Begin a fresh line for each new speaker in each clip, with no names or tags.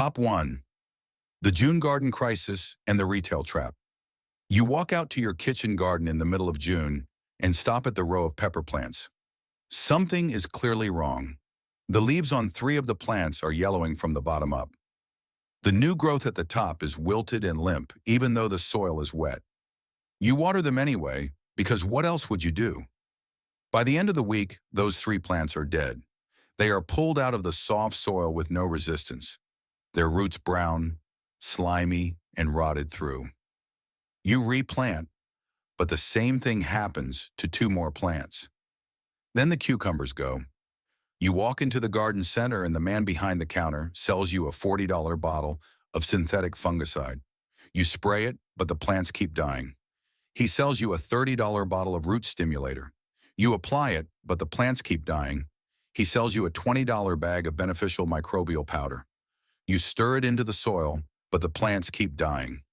Top 1. The June garden crisis and the retail trap. You walk out to your kitchen garden in the middle of June and stop at the row of pepper plants. Something is clearly wrong. The leaves on 3 of the plants are yellowing from the bottom up. The new growth at the top is wilted and limp, even though the soil is wet. You water them anyway, because what else would you do? By the end of the week, those 3 plants are dead. They are pulled out of the soft soil with no resistance. Their roots brown, slimy, and rotted through. You replant, but the same thing happens to 2 more plants. Then the cucumbers go. You walk into the garden center and the man behind the counter sells you a $40 bottle of synthetic fungicide. You spray it, but the plants keep dying. He sells you a $30 bottle of root stimulator. You apply it, but the plants keep dying. He sells you a $20 bag of beneficial microbial powder. You stir it into the soil, but the plants keep dying.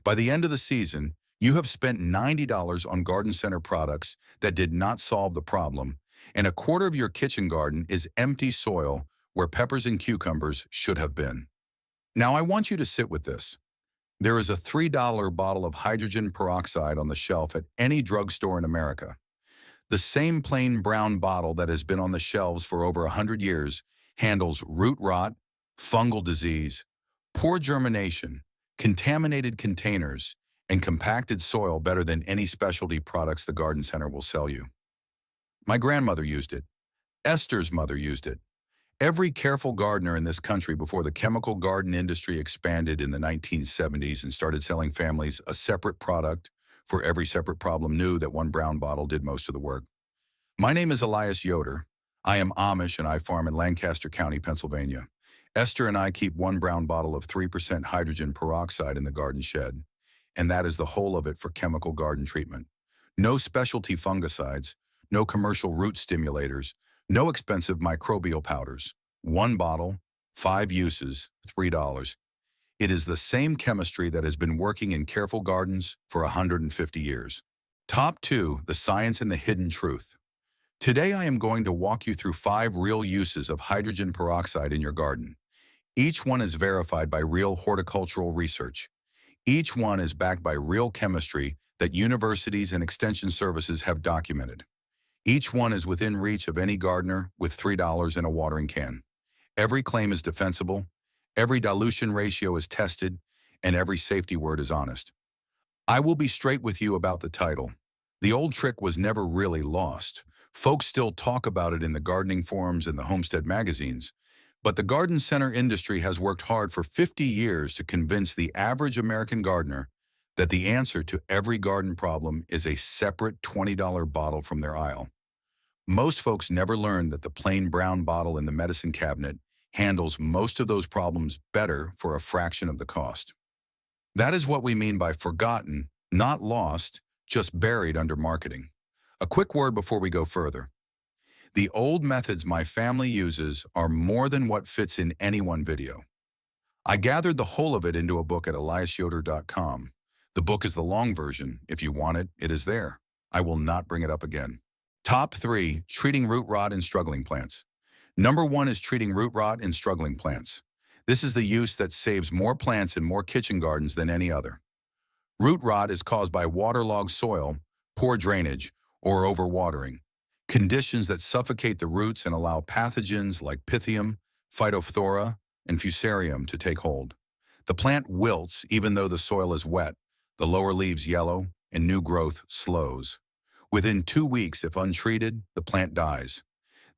By the end of the season, you have spent $90 on garden center products that did not solve the problem, and a quarter of your kitchen garden is empty soil where peppers and cucumbers should have been. Now I want you to sit with this. There is a $3 bottle of hydrogen peroxide on the shelf at any drugstore in America. The same plain brown bottle that has been on the shelves for over 100 years handles root rot, fungal disease, poor germination, contaminated containers, and compacted soil better than any specialty products the garden center will sell you. My grandmother used it. Esther's mother used it. Every careful gardener in this country before the chemical garden industry expanded in the 1970s and started selling families a separate product for every separate problem knew that one brown bottle did most of the work. My name is Elias Yoder. I am Amish and I farm in Lancaster County, Pennsylvania. Esther and I keep 1 brown bottle of 3% hydrogen peroxide in the garden shed, and that is the whole of it for chemical garden treatment. No specialty fungicides, no commercial root stimulators, no expensive microbial powders. 1 bottle, 5 uses, $3. It is the same chemistry that has been working in careful gardens for 150 years. Top 2, the science and the hidden truth. Today I am going to walk you through 5 real uses of hydrogen peroxide in your garden. Each one is verified by real horticultural research. Each one is backed by real chemistry that universities and extension services have documented. Each one is within reach of any gardener with $3 in a watering can. Every claim is defensible, every dilution ratio is tested, and every safety word is honest. I will be straight with you about the title. The old trick was never really lost. Folks still talk about it in the gardening forums and the homestead magazines, but the garden center industry has worked hard for 50 years to convince the average American gardener that the answer to every garden problem is a separate $20 bottle from their aisle. Most folks never learn that the plain brown bottle in the medicine cabinet handles most of those problems better for a fraction of the cost. That is what we mean by forgotten, not lost, just buried under marketing. A quick word before we go further. The old methods my family uses are more than what fits in any one video. I gathered the whole of it into a book at eliasyoder.com. The book is the long version. If you want it, it is there. I will not bring it up again. Top 3, treating root rot in struggling plants. Number 1 is treating root rot in struggling plants. This is the use that saves more plants in more kitchen gardens than any other. Root rot is caused by waterlogged soil, poor drainage, or overwatering, conditions that suffocate the roots and allow pathogens like Pythium, Phytophthora, and Fusarium to take hold. The plant wilts even though the soil is wet, the lower leaves yellow, and new growth slows. Within 2 weeks, if untreated, the plant dies.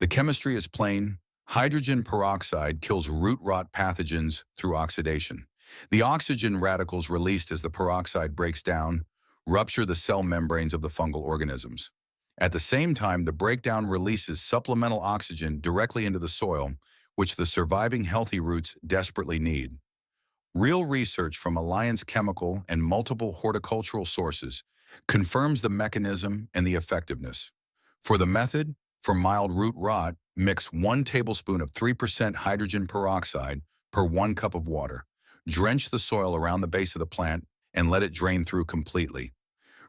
The chemistry is plain. Hydrogen peroxide kills root rot pathogens through oxidation. The oxygen radicals released as the peroxide breaks down rupture the cell membranes of the fungal organisms. At the same time, the breakdown releases supplemental oxygen directly into the soil, which the surviving healthy roots desperately need. Real research from Alliance Chemical and multiple horticultural sources confirms the mechanism and the effectiveness. For the method, for mild root rot, mix 1 tablespoon of 3% hydrogen peroxide per 1 cup of water. Drench the soil around the base of the plant and let it drain through completely.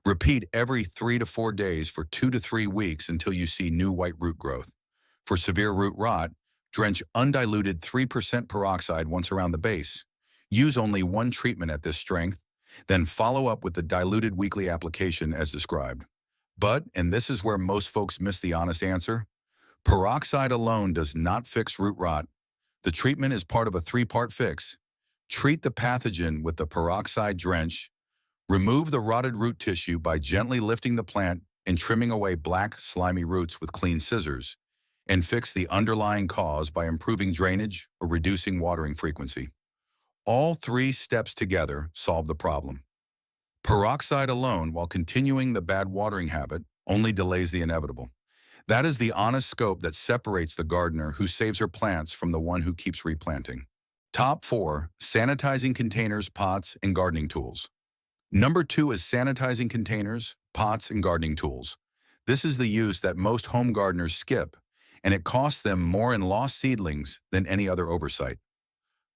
Repeat every 3 to 4 days for 2 to 3 weeks until you see new white root growth. For severe root rot, Drench undiluted 3% peroxide once around the base. Use only one treatment at this strength, then follow up with the diluted weekly application as described. But, and this is where most folks miss the honest answer, peroxide alone does not fix root rot. The treatment is part of a three-part fix. Treat the pathogen with the peroxide drench. Remove the rotted root tissue by gently lifting the plant and trimming away black, slimy roots with clean scissors. And fix the underlying cause by improving drainage or reducing watering frequency. All three steps together solve the problem. Peroxide alone, while continuing the bad watering habit, only delays the inevitable. That is the honest scope that separates the gardener who saves her plants from the one who keeps replanting. Top 4. Sanitizing containers, pots, and gardening tools. Number 2 is sanitizing containers, pots, and gardening tools. This is the use that most home gardeners skip, and it costs them more in lost seedlings than any other oversight.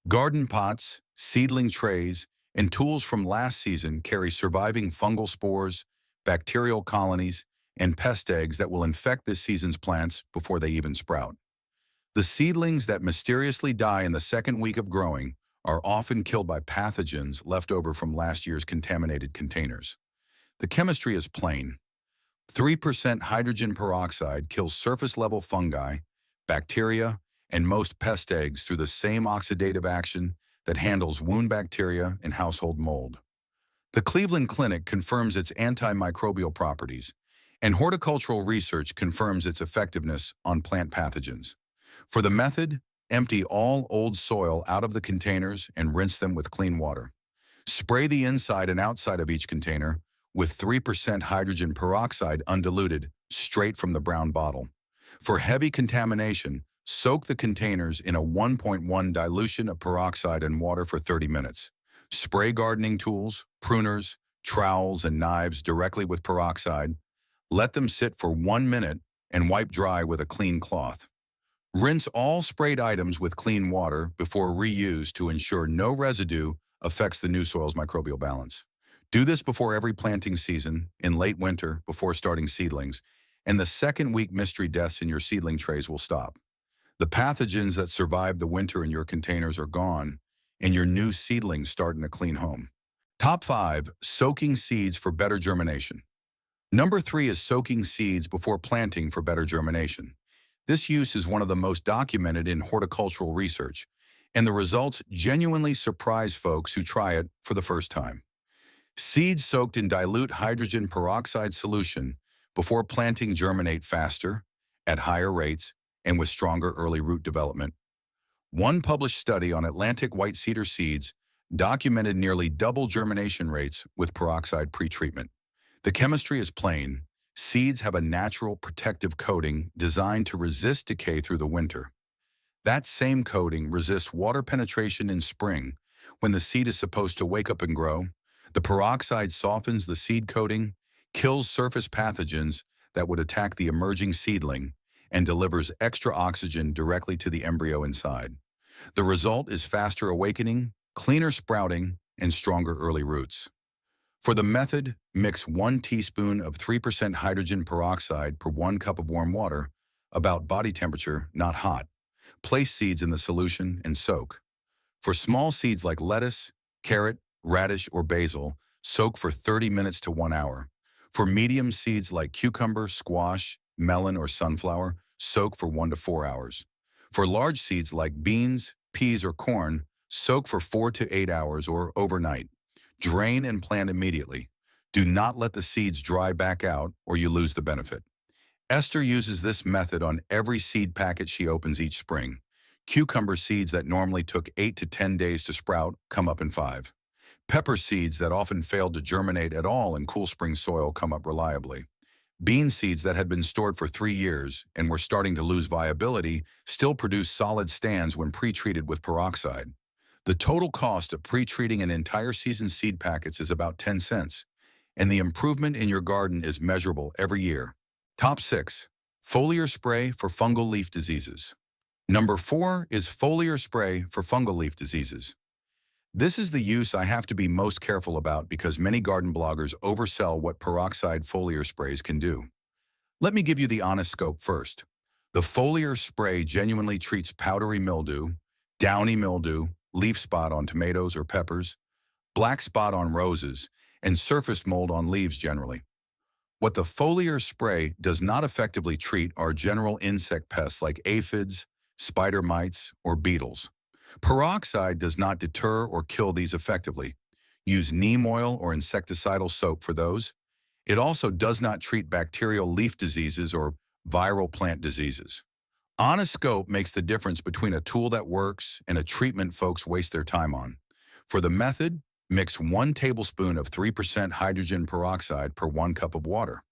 Garden pots, seedling trays, and tools from last season carry surviving fungal spores, bacterial colonies, and pest eggs that will infect this season's plants before they even sprout. The seedlings that mysteriously die in the second week of growing are often killed by pathogens left over from last year's contaminated containers. The chemistry is plain. 3% hydrogen peroxide kills surface-level fungi, bacteria, and most pest eggs through the same oxidative action that handles wound bacteria and household mold. The Cleveland Clinic confirms its antimicrobial properties, and horticultural research confirms its effectiveness on plant pathogens. For the method, empty all old soil out of the containers and rinse them with clean water. Spray the inside and outside of each container with 3% hydrogen peroxide undiluted, straight from the brown bottle. For heavy contamination, soak the containers in a 1.1 dilution of peroxide and water for 30 minutes. Spray gardening tools, pruners, trowels, and knives directly with peroxide. Let them sit for 1 minute and wipe dry with a clean cloth. Rinse all sprayed items with clean water before reuse to ensure no residue affects the new soil's microbial balance. Do this before every planting season, in late winter, before starting seedlings, and the second week mystery deaths in your seedling trays will stop. The pathogens that survived the winter in your containers are gone, and your new seedlings start in a clean home. Top 5. Soaking seeds for better germination. Number 3 is soaking seeds before planting for better germination. This use is one of the most documented in horticultural research, and the results genuinely surprise folks who try it for the first time. Seeds soaked in dilute hydrogen peroxide solution before planting germinate faster, at higher rates, and with stronger early root development. One published study on Atlantic white cedar seeds documented nearly double germination rates with peroxide pretreatment. The chemistry is plain. Seeds have a natural protective coating designed to resist decay through the winter. That same coating resists water penetration in spring when the seed is supposed to wake up and grow. The peroxide softens the seed coating, kills surface pathogens that would attack the emerging seedling, and delivers extra oxygen directly to the embryo inside. The result is faster awakening, cleaner sprouting, and stronger early roots. For the method, mix 1 teaspoon of 3% hydrogen peroxide per 1 cup of warm water, about body temperature, not hot. Place seeds in the solution and soak. For small seeds like lettuce, carrot, radish, or basil, soak for 30 minutes to 1 hour. For medium seeds like cucumber, squash, melon, or sunflower, soak for 1 to 4 hours. For large seeds like beans, peas, or corn, soak for 4 to 8 hours or overnight. Drain and plant immediately. Do not let the seeds dry back out or you lose the benefit. Esther uses this method on every seed packet she opens each spring. Cucumber seeds that normally took 8 to 10 days to sprout come up in 5. Pepper seeds that often failed to germinate at all in cool spring soil come up reliably. Bean seeds that had been stored for 3 years and were starting to lose viability still produce solid stands when pre-treated with peroxide. The total cost of pre-treating an entire season's seed packets is about 10 cents, and the improvement in your garden is measurable every year. Top 6. Foliar spray for fungal leaf diseases. Number 4 is foliar spray for fungal leaf diseases. This is the use I have to be most careful about because many garden bloggers oversell what peroxide foliar sprays can do. Let me give you the honest scope first. The foliar spray genuinely treats powdery mildew, downy mildew, leaf spot on tomatoes or peppers, black spot on roses, and surface mold on leaves generally. What the foliar spray does not effectively treat are general insect pests like aphids, spider mites, or beetles. Peroxide does not deter or kill these effectively. Use neem oil or insecticidal soap for those. It also does not treat bacterial leaf diseases or viral plant diseases. Scope makes the difference between a tool that works and a treatment folks waste their time on. For the method, mix 1 tablespoon of 3% hydrogen peroxide per 1 cup of water.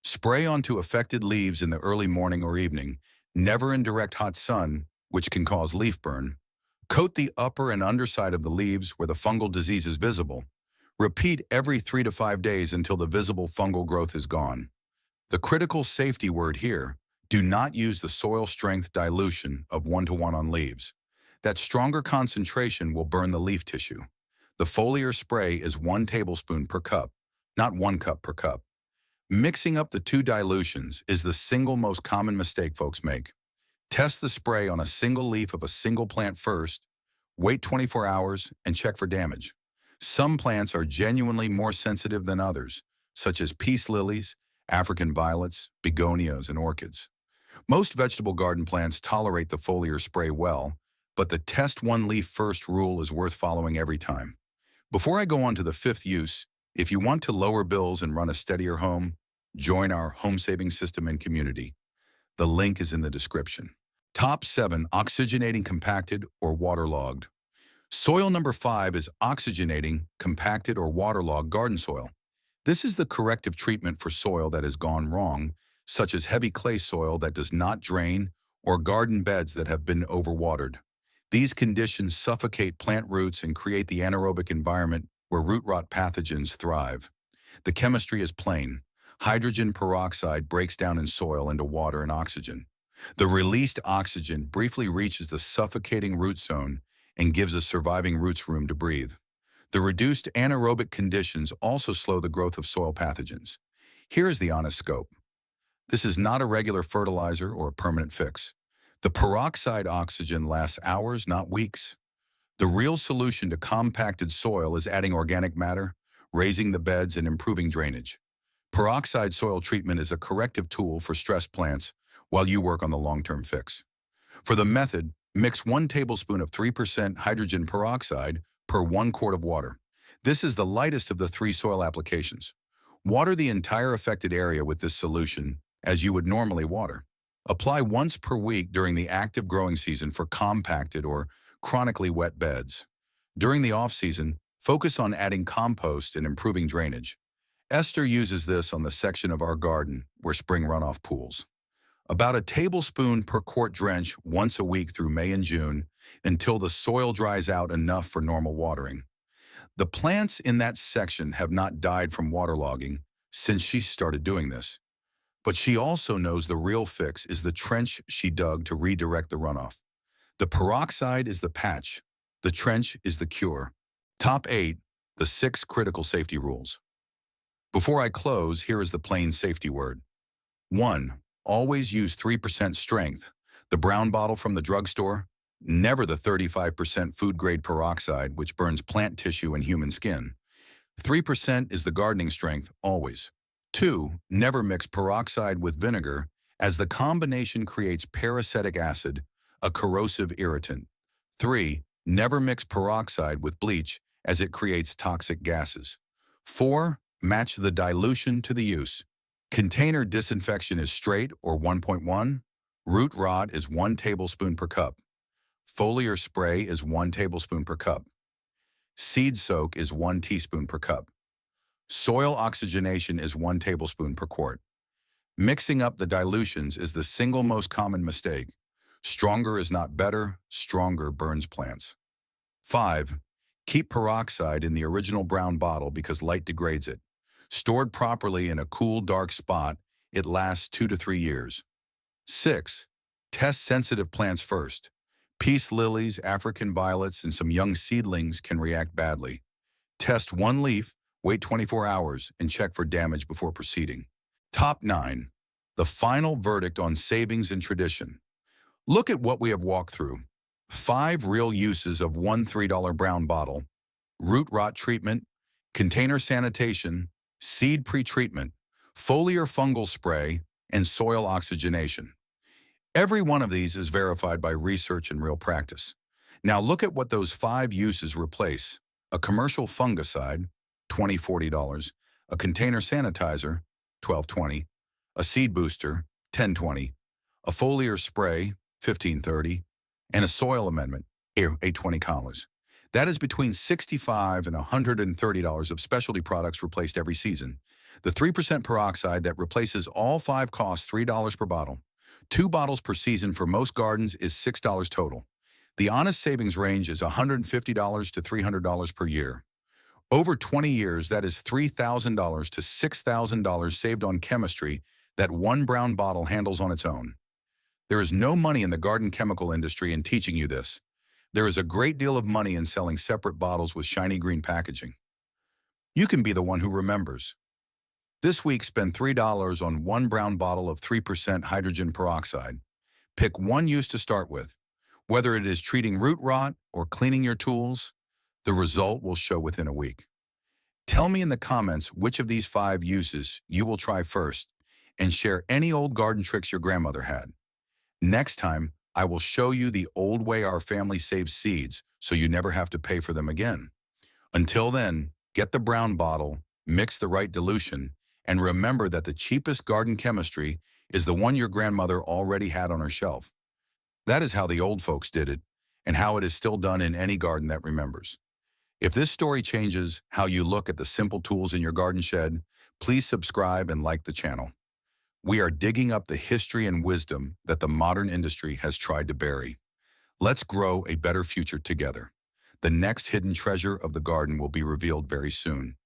Spray onto affected leaves in the early morning or evening, never in direct hot sun, which can cause leaf burn. Coat the upper and underside of the leaves where the fungal disease is visible. Repeat every 3 to 5 days until the visible fungal growth is gone. The critical safety word here: do not use the soil strength dilution of 1:1 on leaves. That stronger concentration will burn the leaf tissue. The foliar spray is 1 tablespoon per cup, not 1 cup per cup. Mixing up the two dilutions is the single most common mistake folks make. Test the spray on a single leaf of a single plant first, wait 24 hours, and check for damage. Some plants are genuinely more sensitive than others, such as peace lilies, African violets, begonias, and orchids. Most vegetable garden plants tolerate the foliar spray well, but the test one leaf first rule is worth following every time. Before I go on to the 5th use, if you want to lower bills and run a steadier home, join our home saving system and community. The link is in the description. Top 7: oxygenating compacted or waterlogged. Soil number 5 is oxygenating compacted or waterlogged garden soil. This is the corrective treatment for soil that has gone wrong, such as heavy clay soil that does not drain or garden beds that have been overwatered. These conditions suffocate plant roots and create the anaerobic environment where root rot pathogens thrive. The chemistry is plain. Hydrogen peroxide breaks down in soil into water and oxygen. The released oxygen briefly reaches the suffocating root zone and gives the surviving roots room to breathe. The reduced anaerobic conditions also slow the growth of soil pathogens. Here is the honest scope. This is not a regular fertilizer or a permanent fix. The peroxide oxygen lasts hours, not weeks. The real solution to compacted soil is adding organic matter, raising the beds, and improving drainage. Peroxide soil treatment is a corrective tool for stressed plants while you work on the long-term fix. For the method, mix 1 tablespoon of 3% hydrogen peroxide per 1 quart of water. This is the lightest of the 3 soil applications. Water the entire affected area with this solution as you would normally water. Apply once per week during the active growing season for compacted or chronically wet beds. During the off-season, focus on adding compost and improving drainage. Esther uses this on the section of our garden where spring runoff pools. About a tablespoon per quart drench once a week through May and June until the soil dries out enough for normal watering. The plants in that section have not died from waterlogging since she started doing this. But she also knows the real fix is the trench she dug to redirect the runoff. The peroxide is the patch. The trench is the cure. Top 8: the 6 critical safety rules. Before I close, here is the plain safety word. 1. Always use 3% strength, the brown bottle from the drugstore, never the 35% food-grade peroxide, which burns plant tissue and human skin. 3% is the gardening strength, always. 2. Never mix peroxide with vinegar, as the combination creates peracetic acid, a corrosive irritant. 3. Never mix peroxide with bleach, as it creates toxic gases. 4. Match the dilution to the use. Container disinfection is straight or 1.1. Root rot is 1 tablespoon per cup. Foliar spray is 1 tablespoon per cup. Seed soak is 1 teaspoon per cup. Soil oxygenation is 1 tablespoon per quart. Mixing up the dilutions is the single most common mistake. Stronger is not better, stronger burns plants. 5. Keep peroxide in the original brown bottle because light degrades it. Stored properly in a cool, dark spot, it lasts 2 to 3 years. 6. Test sensitive plants first. Peace lilies, African violets, and some young seedlings can react badly. Test 1 leaf, wait 24 hours, and check for damage before proceeding. Top 9. the final verdict on savings and tradition. Look at what we have walked through. 5 real uses of one $3 brown bottle: root rot treatment, container sanitation, seed pre-treatment, foliar fungal spray, and soil oxygenation. Every one of these is verified by research and real practice. Now look at what those 5 uses replace: a commercial fungicide, $20–40, a container sanitizer, $12–20, a seed booster, $10–20, a foliar spray, $15–30, and a soil amendment, $8–20. That is between $65 and $130 of specialty products replaced every season. The 3% peroxide that replaces all 5 costs $3 per bottle. 2 bottles per season for most gardens is $6 total. The honest savings range is $150 to $300 per year. Over 20 years, that is $3,000 to $6,000 saved on chemistry that one brown bottle handles on its own. There is no money in the garden chemical industry in teaching you this. There is a great deal of money in selling separate bottles with shiny green packaging. You can be the one who remembers. This week, spend $3 on one brown bottle of 3% hydrogen peroxide. Pick one use to start with. Whether it is treating root rot or cleaning your tools, the result will show within a week. Tell me in the comments which of these 5 uses you will try first, and share any old garden tricks your grandmother had. Next time, I will show you the old way our family saves seeds so you never have to pay for them again. Until then, get the brown bottle, mix the right dilution, and remember that the cheapest garden chemistry is the one your grandmother already had on her shelf. That is how the old folks did it, and how it is still done in any garden that remembers. If this story changes how you look at the simple tools in your garden shed, please subscribe and like the channel. We are digging up the history and wisdom that the modern industry has tried to bury. Let's grow a better future together. The next hidden treasure of the garden will be revealed very soon.